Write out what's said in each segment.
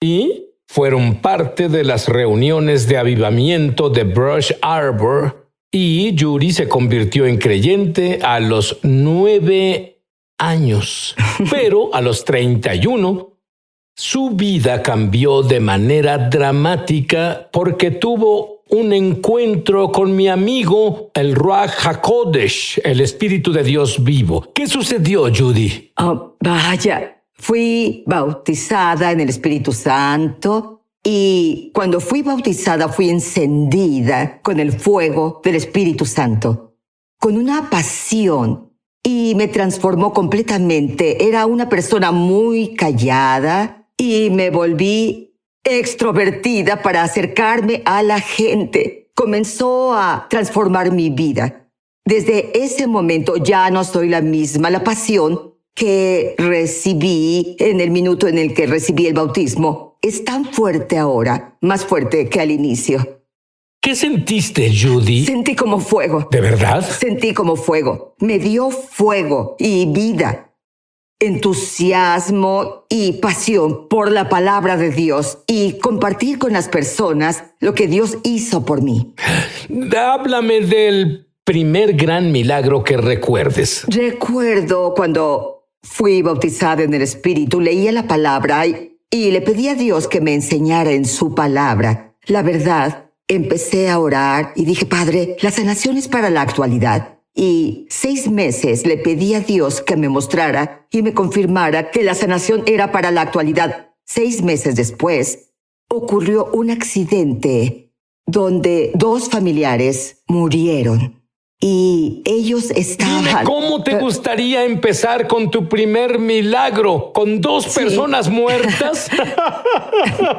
y fueron parte de las reuniones de avivamiento de Brush Arbor, y Judy se convirtió en creyente a los 9 años. Pero a los 31, su vida cambió de manera dramática porque tuvo un encuentro con mi amigo, el Ruach HaKodesh, el Espíritu de Dios vivo. ¿Qué sucedió, Judy? Oh, vaya. Fui bautizada en el Espíritu Santo y cuando fui bautizada fui encendida con el fuego del Espíritu Santo, con una pasión, y me transformó completamente. Era una persona muy callada y me volví extrovertida para acercarme a la gente. Comenzó a transformar mi vida. Desde ese momento ya no soy la misma. La pasión que recibí en el minuto en el que recibí el bautismo es tan fuerte ahora, más fuerte que al inicio. ¿Qué sentiste, Judy? Sentí como fuego. ¿De verdad? Sentí como fuego. Me dio fuego y vida, entusiasmo y pasión por la palabra de Dios y compartir con las personas lo que Dios hizo por mí. Háblame del primer gran milagro que recuerdes. Recuerdo cuando fui bautizada en el Espíritu, leía la palabra y le pedí a Dios que me enseñara en su palabra. La verdad, empecé a orar y dije, Padre, la sanación es para la actualidad. Y 6 meses le pedí a Dios que me mostrara y me confirmara que la sanación era para la actualidad. 6 meses después, ocurrió un accidente donde 2 familiares murieron. Y ellos estaban... Dime, ¿cómo te gustaría empezar con tu primer milagro? ¿Con 2 personas muertas?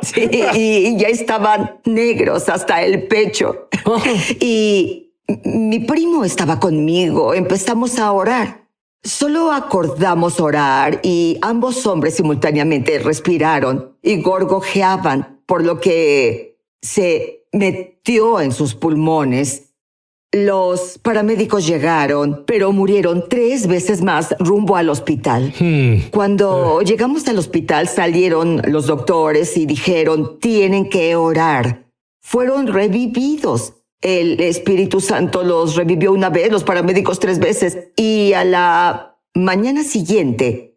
Sí, y ya estaban negros hasta el pecho. Oh. Y mi primo estaba conmigo. Empezamos a orar. Solo acordamos orar y ambos hombres simultáneamente respiraron y gorgojeaban, por lo que se metió en sus pulmones. Los paramédicos llegaron, pero murieron 3 veces más rumbo al hospital. Cuando llegamos al hospital, salieron los doctores y dijeron, tienen que orar. Fueron revividos. El Espíritu Santo los revivió 1 vez, los paramédicos 3 veces. Y a la mañana siguiente,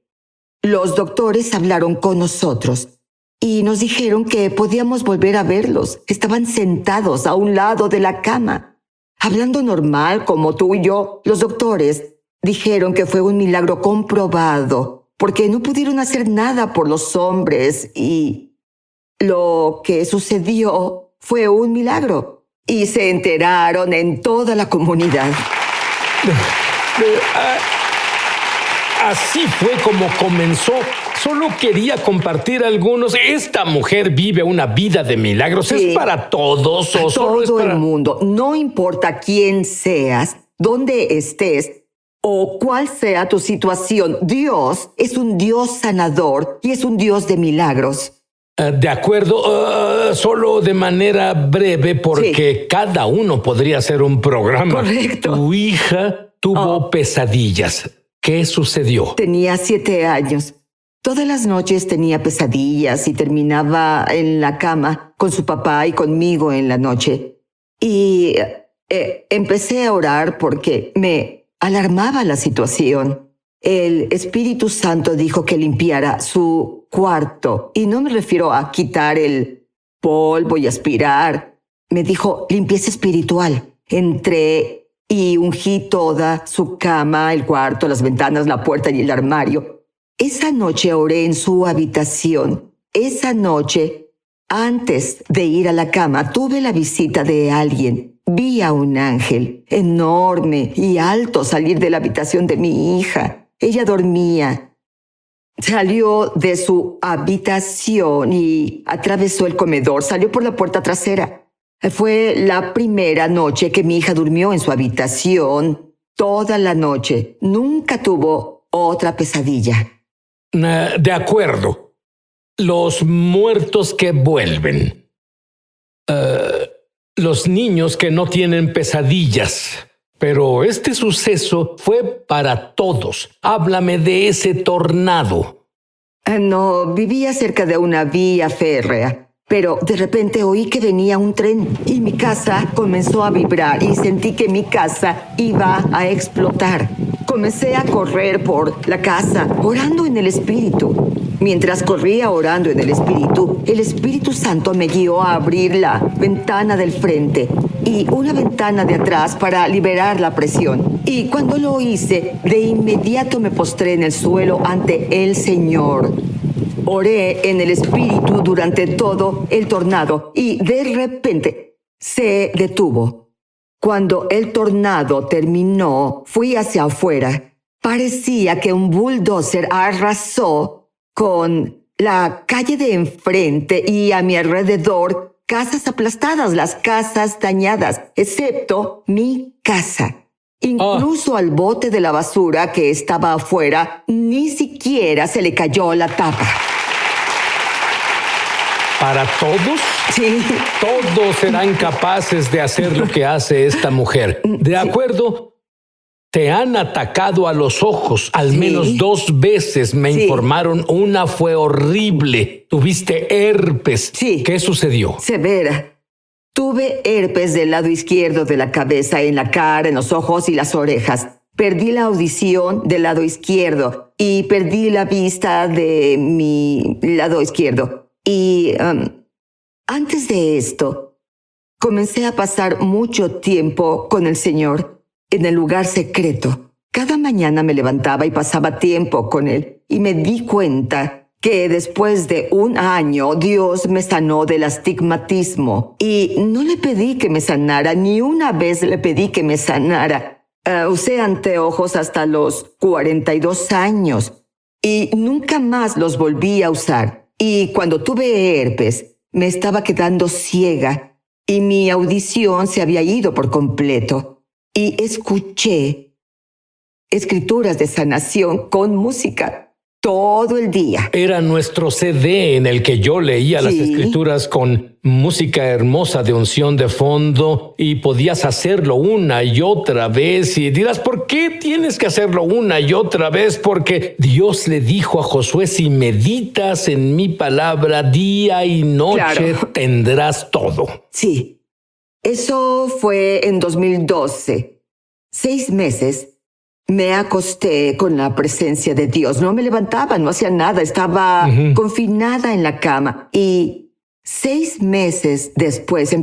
los doctores hablaron con nosotros y nos dijeron que podíamos volver a verlos. Estaban sentados a un lado de la cama, hablando normal como tú y yo. Los doctores dijeron que fue un milagro comprobado porque no pudieron hacer nada por los hombres y lo que sucedió fue un milagro. Y se enteraron en toda la comunidad. Así fue como comenzó. Solo quería compartir algunos. ¿Esta mujer vive una vida de milagros? Sí. ¿Es para todos o solo es Todo para...? el mundo, no importa quién seas, dónde estés o cuál sea tu situación, Dios es un Dios sanador y es un Dios de milagros. De acuerdo, solo de manera breve porque cada uno podría hacer un programa. Correcto. Tu hija tuvo pesadillas. ¿Qué sucedió? Tenía 7 años. Todas las noches tenía pesadillas y terminaba en la cama con su papá y conmigo en la noche. Y empecé a orar porque me alarmaba la situación. El Espíritu Santo dijo que limpiara su cuarto. Y no me refiero a quitar el polvo y aspirar. Me dijo limpieza espiritual. Entré y ungí toda su cama, el cuarto, las ventanas, la puerta y el armario. Esa noche oré en su habitación. Esa noche, antes de ir a la cama, tuve la visita de alguien. Vi a un ángel enorme y alto salir de la habitación de mi hija. Ella dormía. Salió de su habitación y atravesó el comedor. Salió por la puerta trasera. Fue la primera noche que mi hija durmió en su habitación. Toda la noche. Nunca tuvo otra pesadilla. De acuerdo. Los muertos que vuelven. Los niños que no tienen pesadillas. Pero este suceso fue para todos. Háblame de ese tornado. No, vivía cerca de una vía férrea, pero de repente oí que venía un tren y mi casa comenzó a vibrar y sentí que mi casa iba a explotar. Comencé a correr por la casa, orando en el Espíritu. Mientras corría orando en el Espíritu Santo me guió a abrir la ventana del frente y una ventana de atrás para liberar la presión. Y cuando lo hice, de inmediato me postré en el suelo ante el Señor. Oré en el Espíritu durante todo el tornado y de repente se detuvo. Cuando el tornado terminó, fui hacia afuera. Parecía que un bulldozer arrasó con la calle de enfrente y a mi alrededor casas aplastadas, las casas dañadas, excepto mi casa. Incluso al bote de la basura que estaba afuera, ni siquiera se le cayó la tapa. ¿Para todos? Sí. Todos serán capaces de hacer lo que hace esta mujer. ¿De acuerdo? Te han atacado a los ojos al menos 2 veces, me informaron. Una fue horrible. Tuviste herpes. Sí. ¿Qué sucedió? Severa. Tuve herpes del lado izquierdo de la cabeza, en la cara, en los ojos y las orejas. Perdí la audición del lado izquierdo y perdí la vista de mi lado izquierdo. Y antes de esto, comencé a pasar mucho tiempo con el Señor en el lugar secreto. Cada mañana me levantaba y pasaba tiempo con Él y me di cuenta que después de 1 año Dios me sanó del astigmatismo y no le pedí que me sanara, ni una vez le pedí que me sanara. Usé anteojos hasta los 42 años y nunca más los volví a usar. Y cuando tuve herpes, me estaba quedando ciega y mi audición se había ido por completo. Y escuché escrituras de sanación con música todo el día. Era nuestro CD en el que yo leía las escrituras con música hermosa de unción de fondo y podías hacerlo una y otra vez y dirás, ¿por qué tienes que hacerlo una y otra vez? Porque Dios le dijo a Josué, si meditas en mi palabra día y noche, tendrás todo. Sí. Eso fue en 2012. 6 meses me acosté con la presencia de Dios. No me levantaba, no hacía nada. Estaba confinada en la cama. Y 6 meses después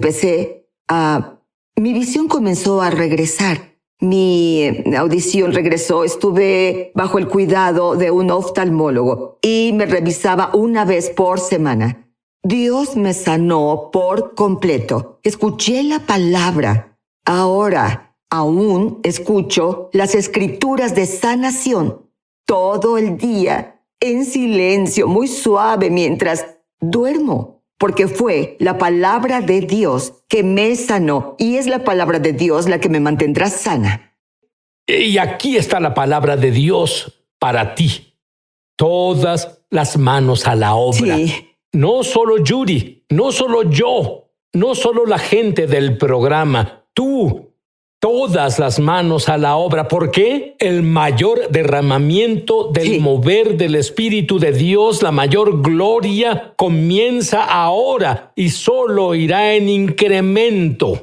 mi visión comenzó a regresar. Mi audición regresó. Estuve bajo el cuidado de un oftalmólogo y me revisaba 1 vez por semana. Dios me sanó por completo. Escuché la palabra. Ahora, aún escucho las escrituras de sanación todo el día, en silencio, muy suave mientras duermo, porque fue la palabra de Dios que me sanó y es la palabra de Dios la que me mantendrá sana. Y aquí está la palabra de Dios para ti. Todas las manos a la obra. Sí. No solo Yuri, no solo yo, no solo la gente del programa, tú, todas las manos a la obra. ¿Por qué? El mayor derramamiento del mover del Espíritu de Dios, la mayor gloria, comienza ahora y solo irá en incremento.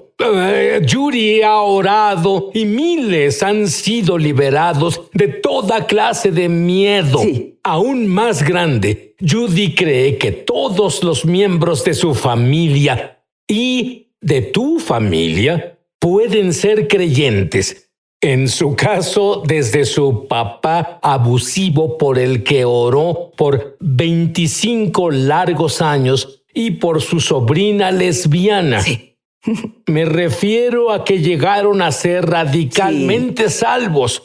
Yuri ha orado y miles han sido liberados de toda clase de miedo. Aún más grande, Judy cree que todos los miembros de su familia y de tu familia pueden ser creyentes. En su caso, desde su papá abusivo por el que oró por 25 largos años y por su sobrina lesbiana. Me refiero a que llegaron a ser radicalmente salvos.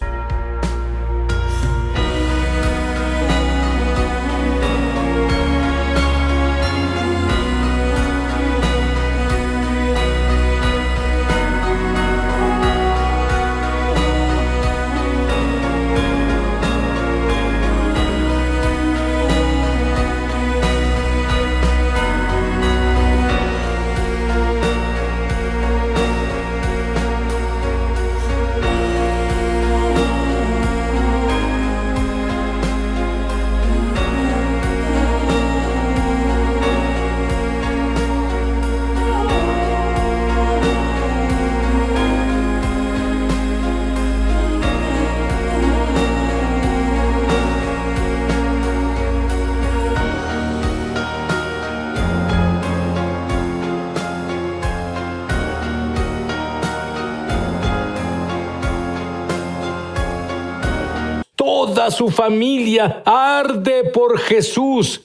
toda su familia arde por Jesús.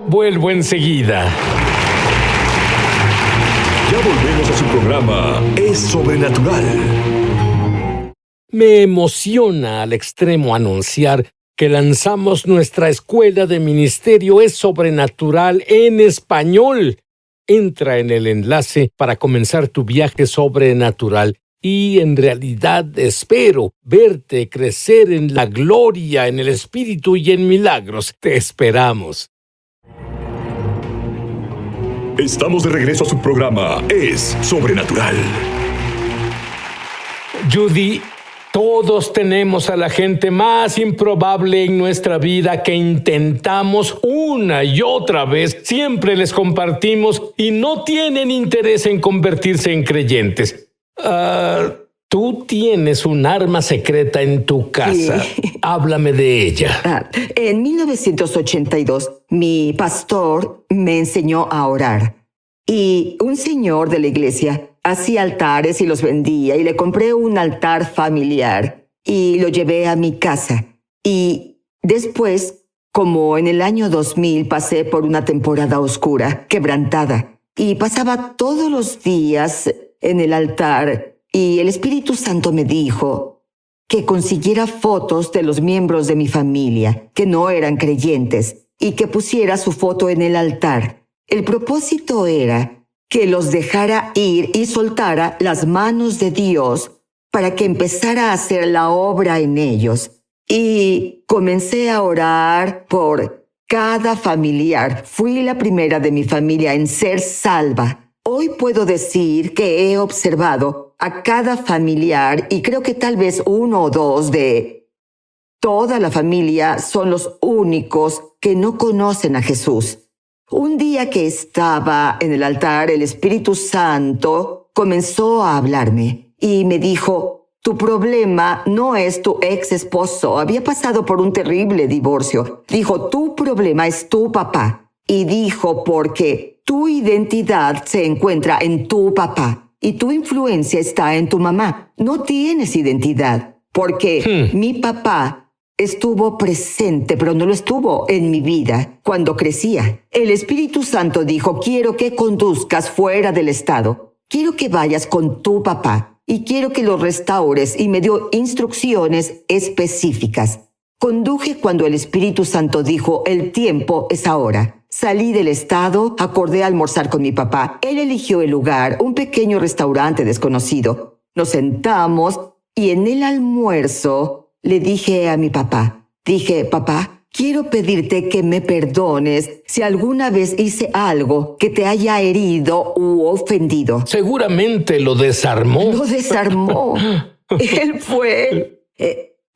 Vuelvo enseguida. Ya volvemos a su programa Es Sobrenatural. Me emociona al extremo anunciar que lanzamos nuestra escuela de ministerio Es Sobrenatural en español. Entra en el enlace para comenzar tu viaje sobrenatural y en realidad espero verte crecer en la gloria, en el Espíritu y en milagros. Te esperamos. Estamos de regreso a su programa Es Sobrenatural. Judy, todos tenemos a la gente más improbable en nuestra vida que intentamos una y otra vez. Siempre les compartimos y no tienen interés en convertirse en creyentes. Tú tienes un arma secreta en tu casa. Sí. Háblame de ella. En 1982, mi pastor me enseñó a orar. Y un señor de la iglesia hacía altares y los vendía. Y le compré un altar familiar y lo llevé a mi casa. Y después, como en el año 2000, pasé por una temporada oscura, quebrantada. Y pasaba todos los días en el altar. Y el Espíritu Santo me dijo que consiguiera fotos de los miembros de mi familia que no eran creyentes y que pusiera su foto en el altar. El propósito era que los dejara ir y soltara las manos de Dios para que empezara a hacer la obra en ellos. Y comencé a orar por cada familiar. Fui la primera de mi familia en ser salva. Hoy puedo decir que he observado a cada familiar y creo que tal vez uno o dos de toda la familia son los únicos que no conocen a Jesús. Un día que estaba en el altar, el Espíritu Santo comenzó a hablarme y me dijo: tu problema no es tu ex esposo, había pasado por un terrible divorcio. Dijo: tu problema es tu papá. Y dijo: porque tu identidad se encuentra en tu papá y tu influencia está en tu mamá. No tienes identidad porque mi papá estuvo presente, pero no lo estuvo en mi vida cuando crecía. El Espíritu Santo dijo: quiero que conduzcas fuera del estado. Quiero que vayas con tu papá y quiero que lo restaures, y me dio instrucciones específicas. Conduje cuando el Espíritu Santo dijo: el tiempo es ahora. Salí del estado, acordé almorzar con mi papá. Él eligió el lugar, un pequeño restaurante desconocido. Nos sentamos y en el almuerzo le dije a mi papá, papá, quiero pedirte que me perdones si alguna vez hice algo que te haya herido u ofendido. Seguramente lo desarmó. Lo desarmó. Él fue...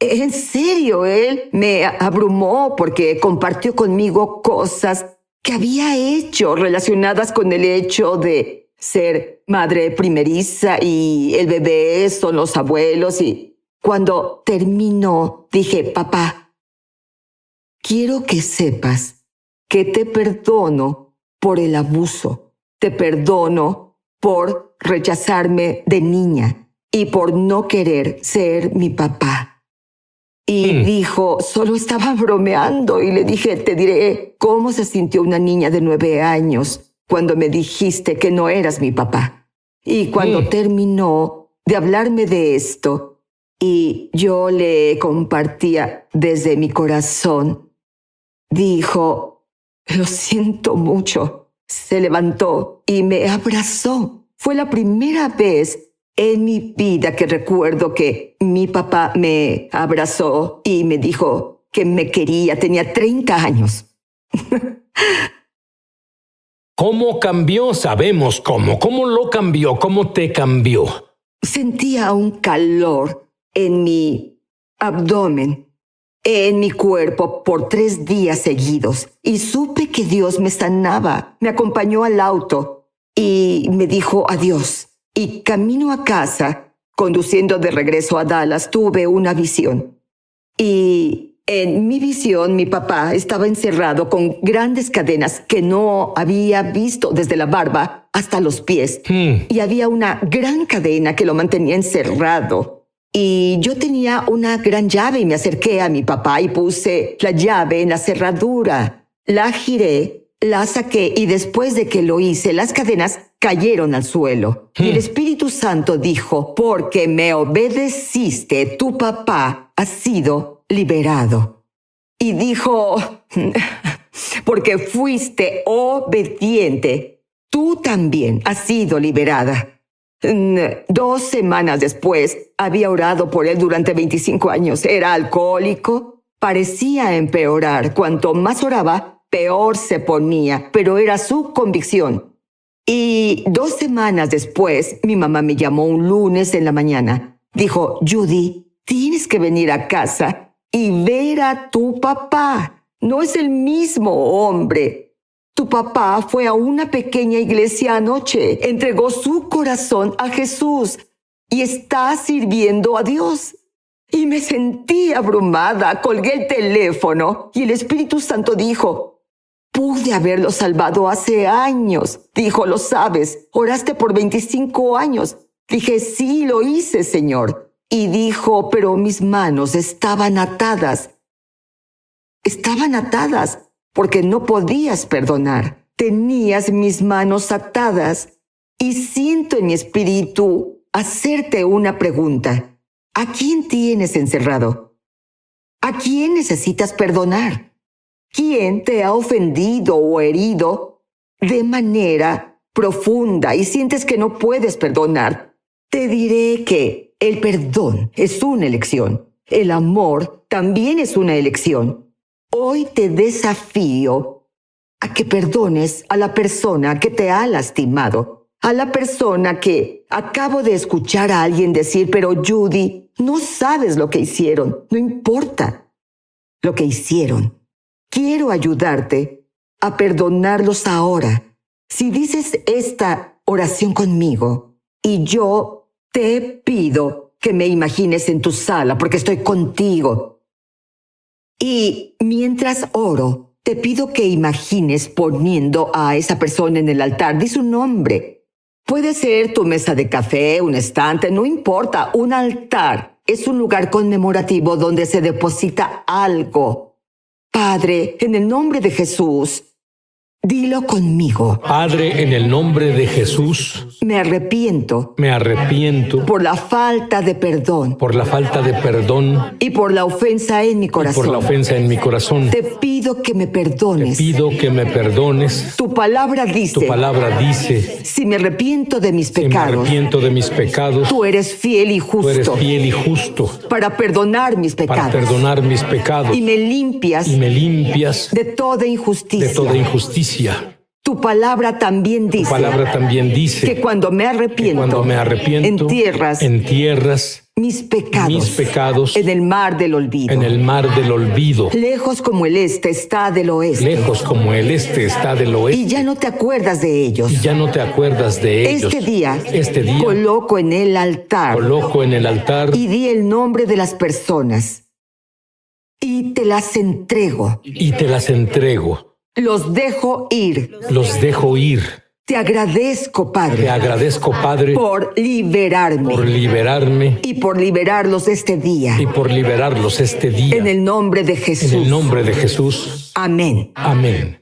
en serio, él me abrumó porque compartió conmigo cosas que había hecho relacionadas con el hecho de ser madre primeriza y el bebé son los abuelos. Y cuando terminó, dije: papá, quiero que sepas que te perdono por el abuso, te perdono por rechazarme de niña y por no querer ser mi papá. Y dijo: solo estaba bromeando. Y le dije: te diré cómo se sintió una niña de 9 años cuando me dijiste que no eras mi papá. Y cuando terminó de hablarme de esto y yo le compartía desde mi corazón, dijo: lo siento mucho. Se levantó y me abrazó. Fue la primera vez en mi vida que recuerdo que mi papá me abrazó y me dijo que me quería. Tenía 30 años. ¿Cómo cambió? Sabemos cómo. ¿Cómo lo cambió? ¿Cómo te cambió? Sentía un calor en mi abdomen, en mi cuerpo por 3 días seguidos. Y supe que Dios me sanaba. Me acompañó al auto y me dijo adiós. Y camino a casa, conduciendo de regreso a Dallas, tuve una visión. Y en mi visión, mi papá estaba encerrado con grandes cadenas que no había visto desde la barba hasta los pies. Y había una gran cadena que lo mantenía encerrado. Y yo tenía una gran llave y me acerqué a mi papá y puse la llave en la cerradura. La giré, la saqué y después de que lo hice, las cadenas cayeron al suelo. Y el Espíritu Santo dijo, porque me obedeciste, tu papá ha sido liberado. Y dijo, porque fuiste obediente, tú también has sido liberada. 2 semanas después, había orado por él durante 25 años. Era alcohólico, parecía empeorar. Cuanto más oraba, peor se ponía, pero era su convicción. Y 2 semanas después, mi mamá me llamó un lunes en la mañana. Dijo, Judy, tienes que venir a casa y ver a tu papá. No es el mismo hombre. Tu papá fue a una pequeña iglesia anoche, entregó su corazón a Jesús y está sirviendo a Dios. Y me sentí abrumada, colgué el teléfono y el Espíritu Santo dijo, pude haberlo salvado hace años. Dijo, lo sabes, oraste por 25 años. Dije, sí, lo hice, Señor. Y dijo, pero mis manos estaban atadas. Estaban atadas porque no podías perdonar. Tenías mis manos atadas y siento en mi espíritu hacerte una pregunta. ¿A quién tienes encerrado? ¿A quién necesitas perdonar? ¿Quién te ha ofendido o herido de manera profunda y sientes que no puedes perdonar? Te diré que el perdón es una elección. El amor también es una elección. Hoy te desafío a que perdones a la persona que te ha lastimado, a la persona que acabo de escuchar a alguien decir, pero Judy, no sabes lo que hicieron, no importa lo que hicieron. Quiero ayudarte a perdonarlos ahora. Si dices esta oración conmigo y yo te pido que me imagines en tu sala porque estoy contigo. Y mientras oro, te pido que imagines poniendo a esa persona en el altar. Di su nombre. Puede ser tu mesa de café, un estante, no importa. Un altar es un lugar conmemorativo donde se deposita algo. Padre, en el nombre de Jesús, dilo conmigo. Padre, en el nombre de Jesús, Me arrepiento me arrepiento por la falta de perdón por la falta de perdón y por la ofensa en mi y por corazón. la ofensa en mi corazón. Te pido que me Te perdones. pido que me perdones. Tu palabra dice, Tu palabra dice, si me arrepiento de mis si me pecados, arrepiento de mis pecados, tú eres fiel y tú eres justo fiel y justo para perdonar mis para pecados perdonar mis pecados y me limpias y me limpias de toda injusticia. de toda injusticia. Tu palabra también Tu dice palabra también dice que cuando me arrepiento, entierras mis pecados en el mar del olvido. en el mar del olvido. Lejos como el este está del oeste. Lejos como el este está del Y oeste. ya no te acuerdas de ellos. Y ya no te acuerdas de ellos. Este día coloco en el altar coloco en el altar y di el nombre de las personas y te las entrego. y te las entrego. Los dejo ir. Los dejo ir. Te agradezco, Te Padre, agradezco, Padre, por liberarme por liberarme y por liberarlos este día. y por liberarlos este día. En el nombre de En Jesús. el nombre de Jesús. Amén. Amén.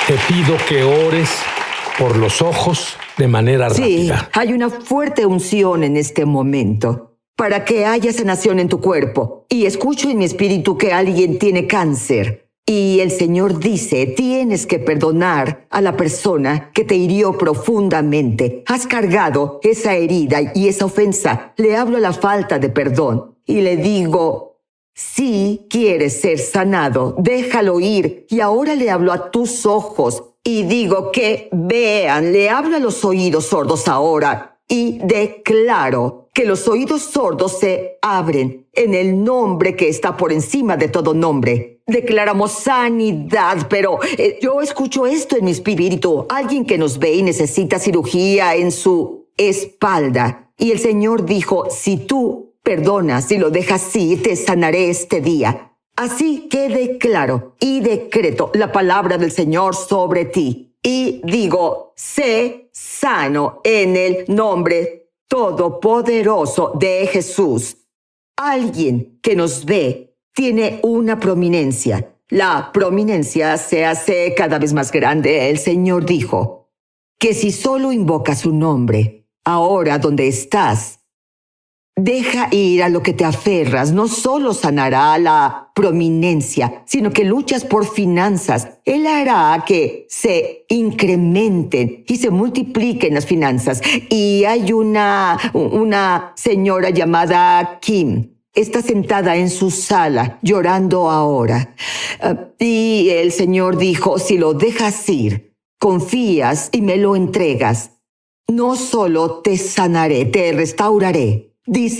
Te pido que ores por los ojos de manera Sí, rápida. hay una fuerte unción en este momento para que haya sanación en tu cuerpo. Y escucho en mi espíritu que alguien tiene cáncer. Y el Señor dice, tienes que perdonar a la persona que te hirió profundamente. Has cargado esa herida y esa ofensa. Le hablo a la falta de perdón y le digo, si quieres ser sanado, déjalo ir. Y ahora le hablo a tus ojos y digo que vean. Le hablo a los oídos sordos ahora y declaro que los oídos sordos se abren en el nombre que está por encima de todo nombre. Declaramos sanidad, pero yo escucho esto en mi espíritu. Alguien que nos ve y necesita cirugía en su espalda. Y el Señor dijo, si tú perdonas y lo dejas ir, te sanaré este día. Así que declaro y decreto la palabra del Señor sobre ti. Y digo, sé sano en el nombre todopoderoso de Jesús. Alguien que nos ve tiene una prominencia. La prominencia se hace cada vez más grande. El Señor dijo que si solo invocas su nombre, ahora donde estás, deja ir a lo que te aferras. No solo sanará la prominencia, sino que luchas por finanzas. Él hará que se incrementen y se multipliquen las finanzas. Y hay una señora llamada Kim. Está sentada en su sala, llorando ahora. Y el Señor dijo, si lo dejas ir, confías y me lo entregas, no solo te sanaré, te restauraré, dice